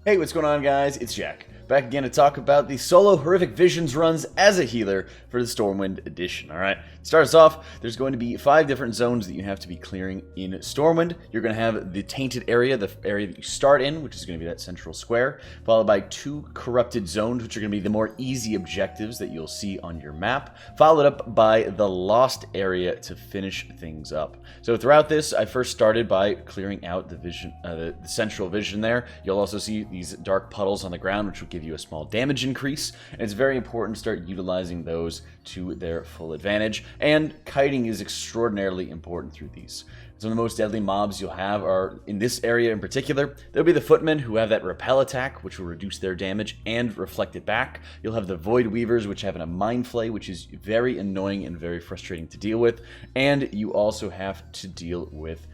Hey, what's going on, guys? It's Jack, back again to talk about the solo Horrific Visions runs as a healer for the Stormwind edition. Alright, to start us off, there's going to be 5 different zones that you have to be clearing in Stormwind. You're going to have the Tainted area, the area that you start in, which is going to be that central square, followed by 2 Corrupted zones, which are going to be the more easy objectives that you'll see on your map, followed up by the Lost area to finish things up. So throughout this, I first started by clearing out the vision, the central vision there. You'll also see these dark puddles on the ground, which will give you a small damage increase, and it's very important to start utilizing those to their full advantage, and kiting is extraordinarily important through these. Some of the most deadly mobs you'll have are, in this area in particular, there'll be the Footmen, who have that repel attack, which will reduce their damage and reflect it back. You'll have the Void Weavers, which have a Mind Flay, which is very annoying and very frustrating to deal with, and you also have to deal with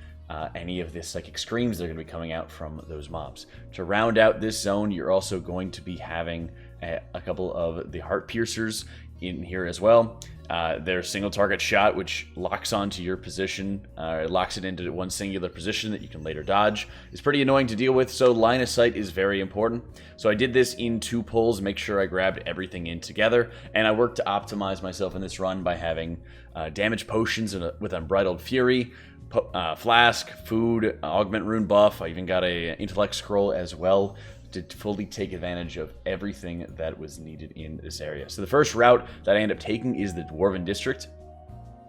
any of the psychic screams that are going to be coming out from those mobs. To round out this zone, you're also going to be having a couple of the Heart Piercers in here as well. Their single target shot, which locks onto your position, locks it into one singular position that you can later dodge, is pretty annoying to deal with, so line of sight is very important. So I did this in 2 pulls, make sure I grabbed everything in together, and I worked to optimize myself in this run by having damage potions with Unbridled Fury, flask, food, augment rune buff. I even got a intellect scroll as well to fully take advantage of everything that was needed in this area. So the first route that I end up taking is the Dwarven district.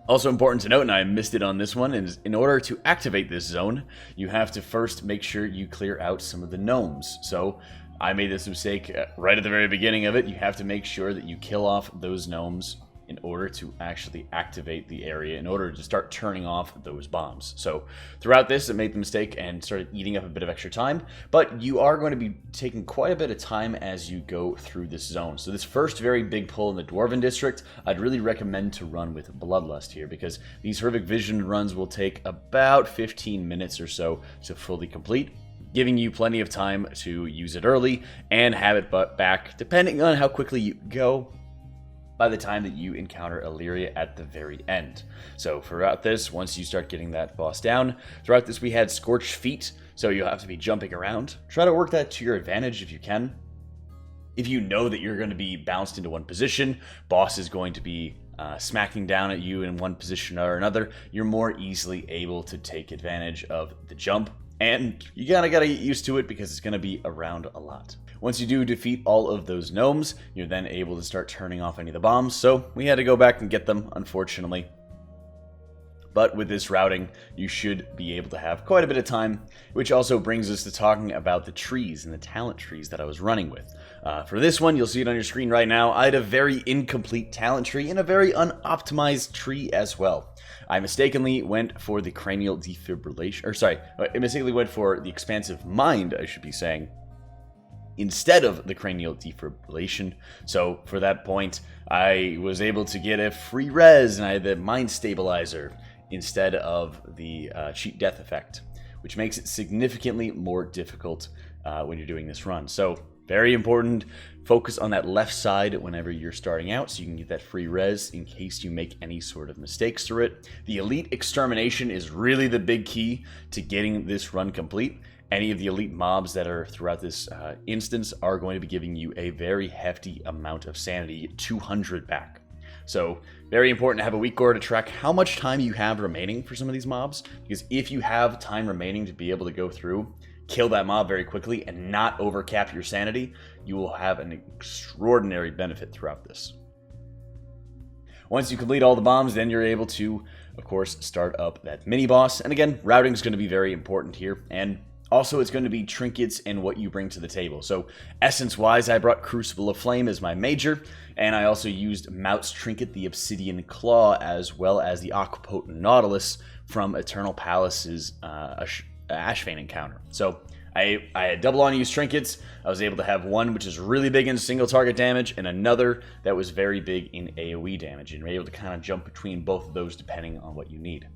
Also important to note, and I missed it on this one, is in order to activate this zone, you have to first make sure you clear out some of the gnomes. So I made this mistake right at the very beginning of it. You have to make sure that you kill off those gnomes in order to actually activate the area, in order to start turning off those bombs. So throughout this, I made the mistake and started eating up a bit of extra time, but you are going to be taking quite a bit of time as you go through this zone. So this first very big pull in the Dwarven district, I'd really recommend to run with Bloodlust here, because these Horrific Vision runs will take about 15 minutes or so to fully complete, giving you plenty of time to use it early and have it back, depending on how quickly you go, by the time that you encounter Illyria at the very end. So throughout this, once you start getting that boss down, throughout this we had Scorched Feet, so you'll have to be jumping around. Try to work that to your advantage if you can. If you know that you're going to be bounced into one position, boss is going to be smacking down at you in one position or another, you're more easily able to take advantage of the jump, and you gotta get used to it because it's going to be around a lot. Once you do defeat all of those gnomes, you're then able to start turning off any of the bombs, so we had to go back and get them, unfortunately. But with this routing, you should be able to have quite a bit of time, which also brings us to talking about the trees and the talent trees that I was running with. For this one, you'll see it on your screen right now, I had a very incomplete talent tree and a very unoptimized tree as well. I mistakenly went for the cranial defibrillation, I mistakenly went for the expansive mind, I should be saying, instead of the cranial defibrillation. So for that point, I was able to get a free res, and I had the mind stabilizer instead of the cheat death effect, which makes it significantly more difficult when you're doing this run. So very important, focus on that left side whenever you're starting out so you can get that free res in case you make any sort of mistakes through it. The elite extermination is really the big key to getting this run complete. Any of the elite mobs that are throughout this instance are going to be giving you a very hefty amount of sanity, 200 back. So very important to have a weak gore to track how much time you have remaining for some of these mobs, because if you have time remaining to be able to go through, kill that mob very quickly and not overcap your sanity, you will have an extraordinary benefit throughout this. Once you complete all the bombs, then you're able to, of course, start up that mini boss. And again, routing is going to be very important here, and also, it's going to be trinkets and what you bring to the table. So, essence-wise, I brought Crucible of Flame as my major, and I also used Mout's Trinket, the Obsidian Claw, as well as the Aquapotent Nautilus from Eternal Palace's Ashvane encounter. So, I had double on-use trinkets. I was able to have one which is really big in single target damage, and another that was very big in AoE damage, and you're able to kind of jump between both of those depending on what you need.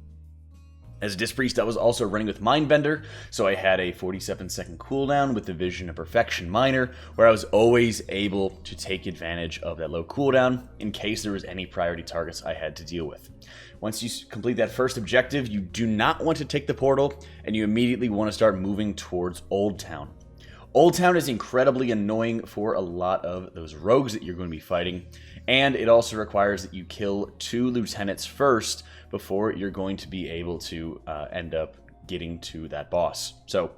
As a Disc Priest, I was also running with Mindbender, so I had a 47-second cooldown with the Vision of Perfection Minor, where I was always able to take advantage of that low cooldown in case there was any priority targets I had to deal with. Once you complete that first objective, you do not want to take the portal, and you immediately want to start moving towards Old Town. Old Town is incredibly annoying for a lot of those rogues that you're going to be fighting, and it also requires that you kill 2 lieutenants first before you're going to be able to end up getting to that boss. So,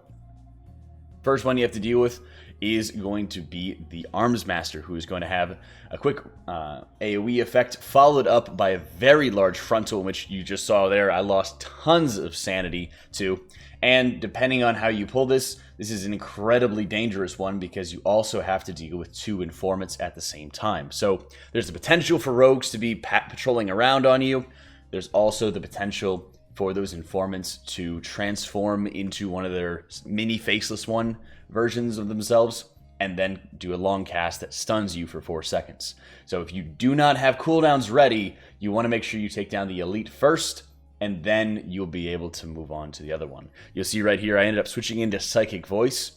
first one you have to deal with is going to be the Arms Master, who is going to have a quick AoE effect, followed up by a very large frontal, which you just saw there. I lost tons of sanity to, and depending on how you pull this, this is an incredibly dangerous one because you also have to deal with 2 informants at the same time. So there's the potential for rogues to be patrolling around on you. There's also the potential for those informants to transform into one of their mini Faceless One versions of themselves and then do a long cast that stuns you for 4 seconds. So if you do not have cooldowns ready, you want to make sure you take down the elite first, and then you'll be able to move on to the other one. You'll see right here I ended up switching into Psychic Voice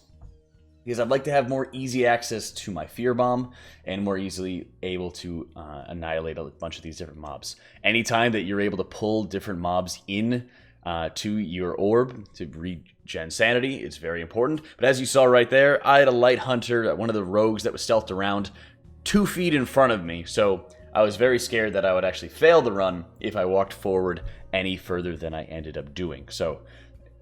because I'd like to have more easy access to my Fear Bomb and more easily able to annihilate a bunch of these different mobs. Anytime that you're able to pull different mobs in to your orb to regen sanity, it's very important. But as you saw right there, I had a Light Hunter, one of the rogues that was stealthed around 2 feet in front of me, so I was very scared that I would actually fail the run if I walked forward any further than I ended up doing. So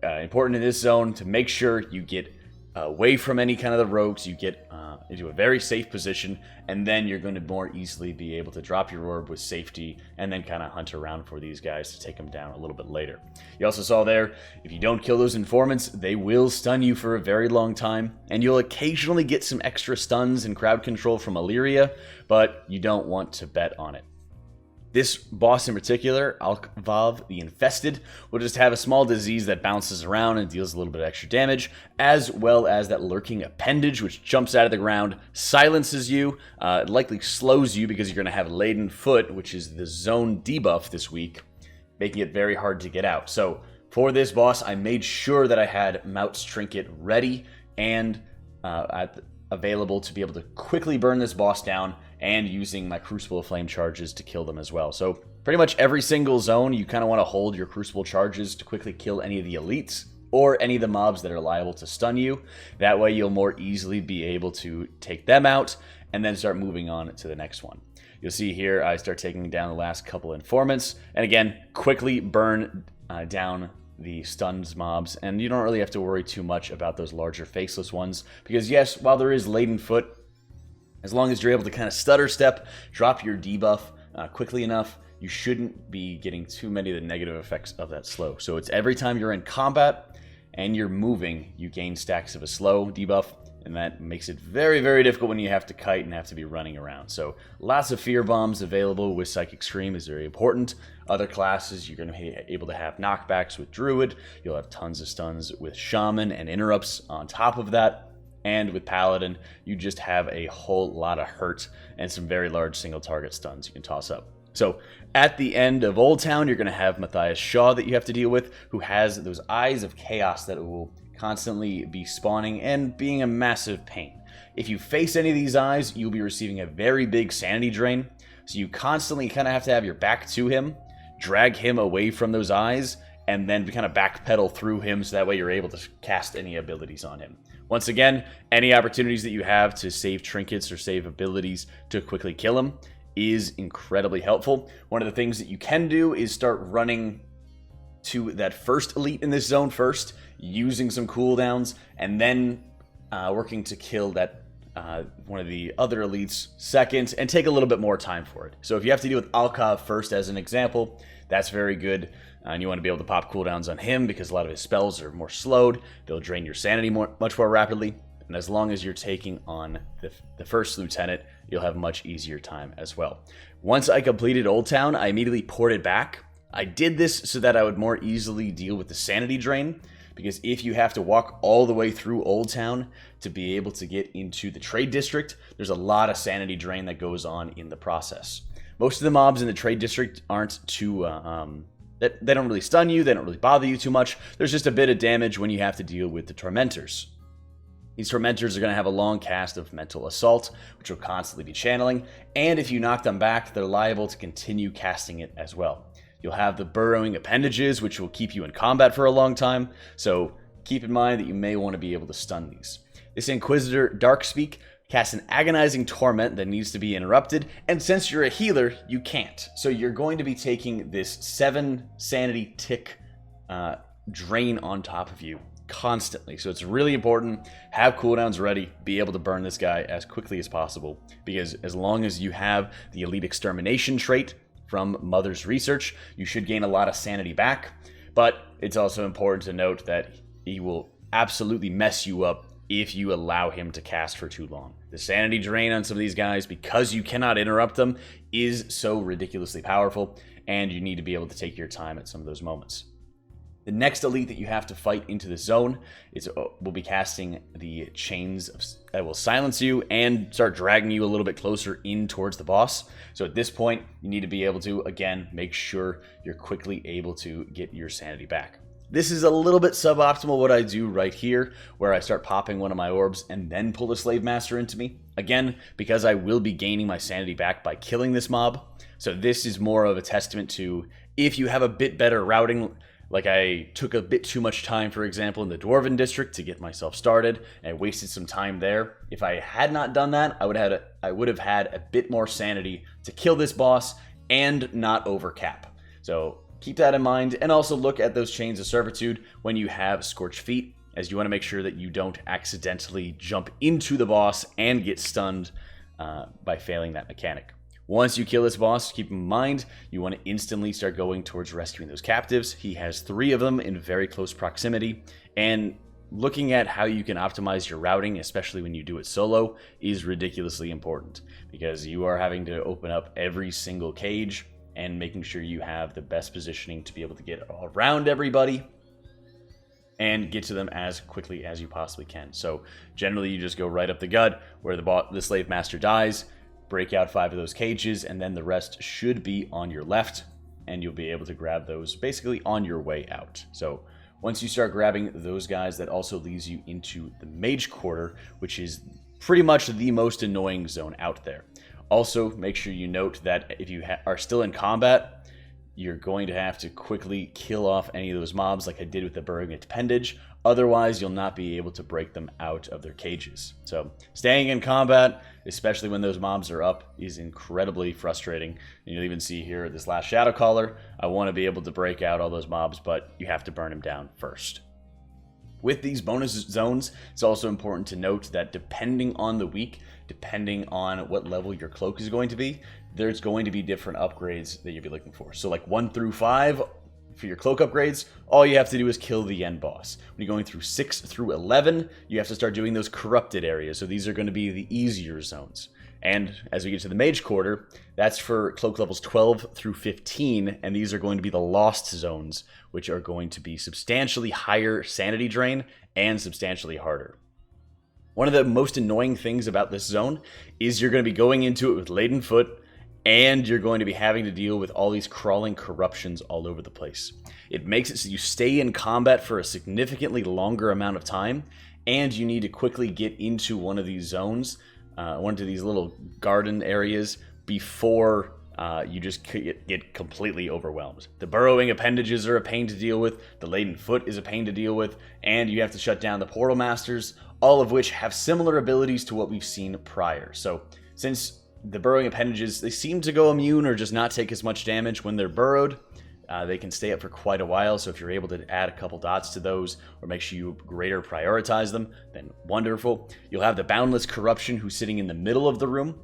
important in this zone to make sure you get away from any kind of the rogues, you get into a very safe position, and then you're going to more easily be able to drop your orb with safety and then kind of hunt around for these guys to take them down a little bit later. You also saw there, if you don't kill those informants, they will stun you for a very long time, and you'll occasionally get some extra stuns and crowd control from Illyria, but you don't want to bet on it. This boss in particular, Alkvav the Infested, will just have a small disease that bounces around and deals a little bit of extra damage, as well as that lurking appendage, which jumps out of the ground, silences you, likely slows you because you're going to have Laden Foot, which is the zone debuff this week, making it very hard to get out. So for this boss, I made sure that I had Mout's Trinket ready and available to be able to quickly burn this boss down, and using my Crucible of Flame charges to kill them as well. So pretty much every single zone, you kind of want to hold your Crucible charges to quickly kill any of the elites or any of the mobs that are liable to stun you. That way you'll more easily be able to take them out and then start moving on to the next one. You'll see here I start taking down the last couple informants, and again, quickly burn down the stunned mobs, and you don't really have to worry too much about those larger Faceless Ones, because yes, while there is Laden Foot, as long as you're able to kind of stutter step, drop your debuff quickly enough, you shouldn't be getting too many of the negative effects of that slow. So it's every time you're in combat and you're moving, you gain stacks of a slow debuff, and that makes it very, very difficult when you have to kite and have to be running around. So lots of Fear Bombs available with Psychic Scream is very important. Other classes, you're going to be able to have knockbacks with Druid. You'll have tons of stuns with Shaman and interrupts on top of that. And with Paladin, you just have a whole lot of hurt and some very large single target stuns you can toss up. So at the end of Old Town, you're going to have Matthias Shaw that you have to deal with, who has those Eyes of Chaos that will constantly be spawning and being a massive pain. If you face any of these eyes, you'll be receiving a very big sanity drain, so you constantly kind of have to have your back to him, drag him away from those eyes, and then kind of backpedal through him so that way you're able to cast any abilities on him. Once again, any opportunities that you have to save trinkets or save abilities to quickly kill him is incredibly helpful. One of the things that you can do is start running to that first elite in this zone first, using some cooldowns, and then working to kill that one of the other elites second, and take a little bit more time for it. So if you have to deal with Alkvav first as an example, that's very good. And you want to be able to pop cooldowns on him because a lot of his spells are more slowed. They'll drain your sanity much more rapidly. And as long as you're taking on the first lieutenant, you'll have much easier time as well. Once I completed Old Town, I immediately ported back. I did this so that I would more easily deal with the sanity drain, because if you have to walk all the way through Old Town to be able to get into the trade district, there's a lot of sanity drain that goes on in the process. Most of the mobs in the trade district aren't too... They don't really stun you, they don't really bother you too much. There's just a bit of damage when you have to deal with the Tormentors. These Tormentors are going to have a long cast of Mental Assault, which will constantly be channeling, and if you knock them back, they're liable to continue casting it as well. You'll have the Burrowing Appendages, which will keep you in combat for a long time, so keep in mind that you may want to be able to stun these. This Inquisitor Darkspeak casts an agonizing torment that needs to be interrupted, and since you're a healer, you can't. So you're going to be taking this 7 sanity tick drain on top of you constantly. So it's really important, have cooldowns ready, be able to burn this guy as quickly as possible, because as long as you have the Elite Extermination trait from Mother's Research, you should gain a lot of sanity back. But it's also important to note that he will absolutely mess you up if you allow him to cast for too long. The sanity drain on some of these guys, because you cannot interrupt them, is so ridiculously powerful, and you need to be able to take your time at some of those moments. The next elite that you have to fight into the zone will be casting the chains that will silence you and start dragging you a little bit closer in towards the boss. So at this point, you need to be able to, again, make sure you're quickly able to get your sanity back. This is a little bit suboptimal what I do right here, where I start popping one of my orbs and then pull the Slave Master into me. Again, because I will be gaining my sanity back by killing this mob. So this is more of a testament to, if you have a bit better routing, like I took a bit too much time, for example, in the Dwarven district to get myself started, and I wasted some time there. If I had not done that, I would have had a bit more sanity to kill this boss and not overcap. So keep that in mind, and also look at those Chains of Servitude when you have Scorched Feet, as you want to make sure that you don't accidentally jump into the boss and get stunned by failing that mechanic. Once you kill this boss, keep in mind, you want to instantly start going towards rescuing those captives. He has 3 of them in very close proximity, and looking at how you can optimize your routing, especially when you do it solo, is ridiculously important, because you are having to open up every single cage and making sure you have the best positioning to be able to get around everybody and get to them as quickly as you possibly can. So generally you just go right up the gut where the Slave Master dies, break out 5 of those cages, and then the rest should be on your left, and you'll be able to grab those basically on your way out. So once you start grabbing those guys, that also leads you into the Mage Quarter, which is pretty much the most annoying zone out there. Also, make sure you note that if you are still in combat, you're going to have to quickly kill off any of those mobs like I did with the Burrowing Appendage. Otherwise, you'll not be able to break them out of their cages. So staying in combat, especially when those mobs are up, is incredibly frustrating. And you'll even see here this last Shadow Caller. I want to be able to break out all those mobs, but you have to burn them down first. With these bonus zones, it's also important to note that depending on the week, depending on what level your cloak is going to be, there's going to be different upgrades that you'll be looking for. So like 1 through 5, for your cloak upgrades, all you have to do is kill the end boss. When you're going through 6 through 11, you have to start doing those corrupted areas. So these are going to be the easier zones. And as we get to the Mage Quarter, that's for cloak levels 12 through 15, and these are going to be the lost zones, which are going to be substantially higher sanity drain and substantially harder. One of the most annoying things about this zone is you're going to be going into it with laden foot, and you're going to be having to deal with all these crawling corruptions all over the place. It makes it so you stay in combat for a significantly longer amount of time, and you need to quickly get into one of these zones, one of these little garden areas, before you just get completely overwhelmed. The Burrowing Appendages are a pain to deal with, the Laden Foot is a pain to deal with, and you have to shut down the Portal Masters, all of which have similar abilities to what we've seen prior. So since the Burrowing Appendages, they seem to go immune or just not take as much damage when they're burrowed, they can stay up for quite a while. So if you're able to add a couple dots to those or make sure you greater prioritize them, then wonderful. You'll have the Boundless Corruption who's sitting in the middle of the room,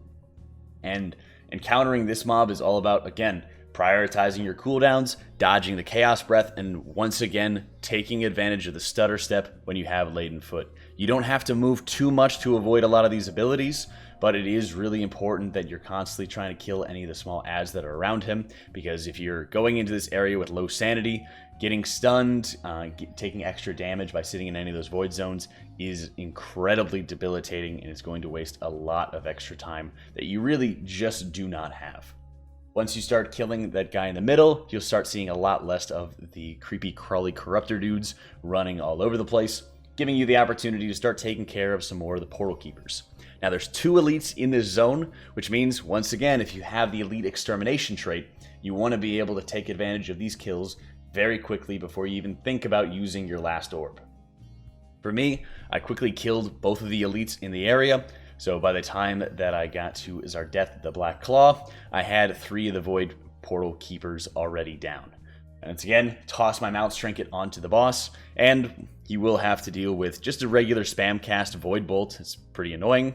and encountering this mob is all about, again, prioritizing your cooldowns, dodging the Chaos Breath, and once again, taking advantage of the Stutter Step when you have Laden Foot. You don't have to move too much to avoid a lot of these abilities, but it is really important that you're constantly trying to kill any of the small adds that are around him, because if you're going into this area with low sanity, getting stunned, taking extra damage by sitting in any of those void zones is incredibly debilitating, and it's going to waste a lot of extra time that you really just do not have. Once you start killing that guy in the middle, you'll start seeing a lot less of the creepy, crawly corruptor dudes running all over the place, giving you the opportunity to start taking care of some more of the Portal Keepers. Now there's 2 elites in this zone, which means, once again, if you have the Elite Extermination trait, you want to be able to take advantage of these kills very quickly before you even think about using your last orb. For me, I quickly killed both of the elites in the area, so by the time that I got to Zardeth the Black Claw, I had 3 of the Void Portal Keepers already down. And once again, toss my Mount Trinket onto the boss, and he will have to deal with just a regular spam cast Void Bolt. It's pretty annoying,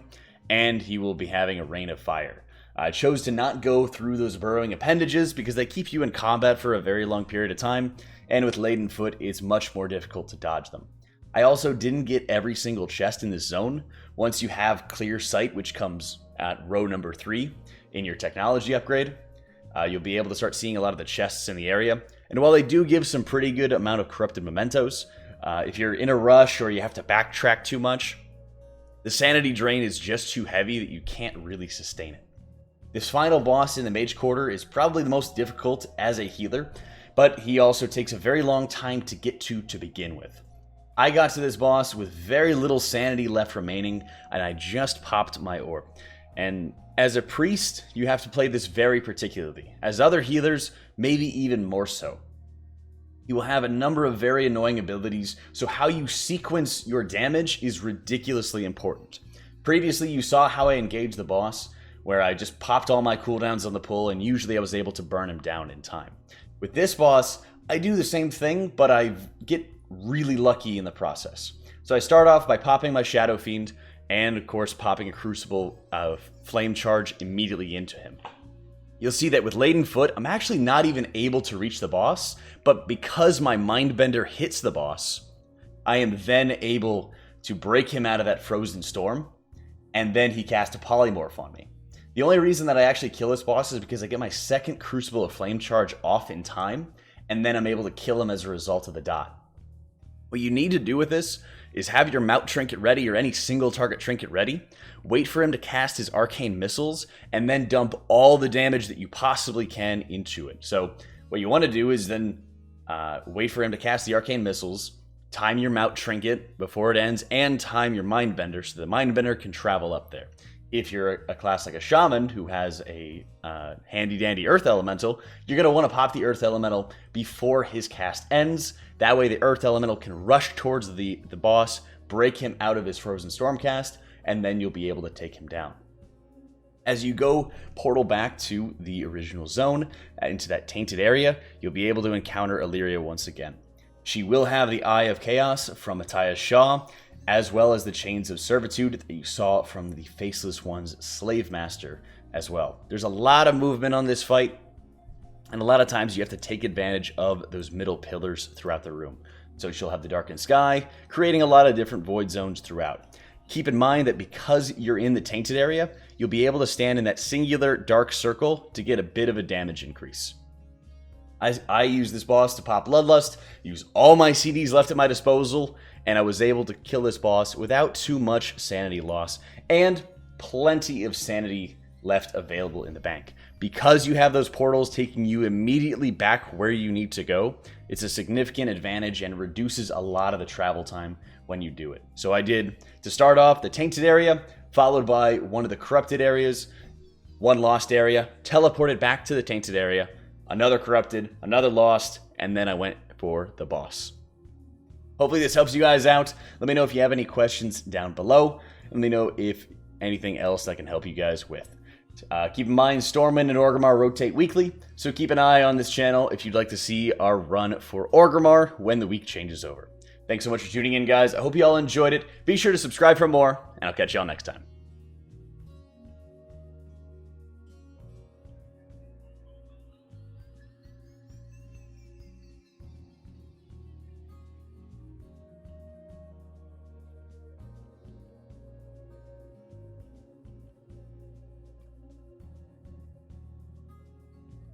and he will be having a Rain of Fire. I chose to not go through those burrowing appendages because they keep you in combat for a very long period of time, and with Laden Foot, it's much more difficult to dodge them. I also didn't get every single chest in this zone. Once you have Clear Sight, which comes at row number 3 in your technology upgrade, you'll be able to start seeing a lot of the chests in the area. And while they do give some pretty good amount of corrupted mementos, if you're in a rush or you have to backtrack too much, the sanity drain is just too heavy that you can't really sustain it. This final boss in the Mage Quarter is probably the most difficult as a healer, but he also takes a very long time to get to begin with. I got to this boss with very little sanity left remaining, and I just popped my orb. And as a priest, you have to play this very particularly. As other healers, maybe even more so. You will have a number of very annoying abilities, so how you sequence your damage is ridiculously important. Previously, you saw how I engaged the boss, where I just popped all my cooldowns on the pull, and usually I was able to burn him down in time. With this boss, I do the same thing, but I get really lucky in the process. So I start off by popping my Shadow Fiend, and of course popping a Crucible of Flame Charge immediately into him. You'll see that with Laden Foot, I'm actually not even able to reach the boss, but because my Mindbender hits the boss, I am then able to break him out of that Frozen Storm, and then he casts a Polymorph on me. The only reason that I actually kill this boss is because I get my second Crucible of Flame Charge off in time, and then I'm able to kill him as a result of the dot. What you need to do with this is have your Mount Trinket ready or any single target trinket ready, wait for him to cast his Arcane Missiles, and then dump all the damage that you possibly can into it. So what you want to do is then wait for him to cast the Arcane Missiles, time your Mount Trinket before it ends, and time your Mindbender so the Mindbender can travel up there. If you're a class like a Shaman who has a handy-dandy Earth Elemental, you're going to want to pop the Earth Elemental before his cast ends. That way the Earth Elemental can rush towards the boss, break him out of his Frozen Storm cast, and then you'll be able to take him down. As you go portal back to the original zone, into that tainted area, you'll be able to encounter Illyria once again. She will have the Eye of Chaos from Matthias Shaw, as well as the Chains of Servitude that you saw from the Faceless One's Slave Master as well. There's a lot of movement on this fight, and a lot of times you have to take advantage of those middle pillars throughout the room. So she'll have the Darkened Sky, creating a lot of different void zones throughout. Keep in mind that because you're in the tainted area, you'll be able to stand in that singular dark circle to get a bit of a damage increase. I use this boss to pop Bloodlust, use all my CDs left at my disposal, and I was able to kill this boss without too much sanity loss, and plenty of sanity left available in the bank. Because you have those portals taking you immediately back where you need to go, it's a significant advantage and reduces a lot of the travel time when you do it. So I did, to start off, the tainted area, followed by one of the corrupted areas, one lost area, teleported back to the tainted area, another corrupted, another lost, and then I went for the boss. Hopefully this helps you guys out. Let me know if you have any questions down below. Let me know if anything else I can help you guys with. Keep in mind, Stormwind and Orgrimmar rotate weekly, so keep an eye on this channel if you'd like to see our run for Orgrimmar when the week changes over. Thanks so much for tuning in, guys. I hope you all enjoyed it. Be sure to subscribe for more, and I'll catch y'all next time.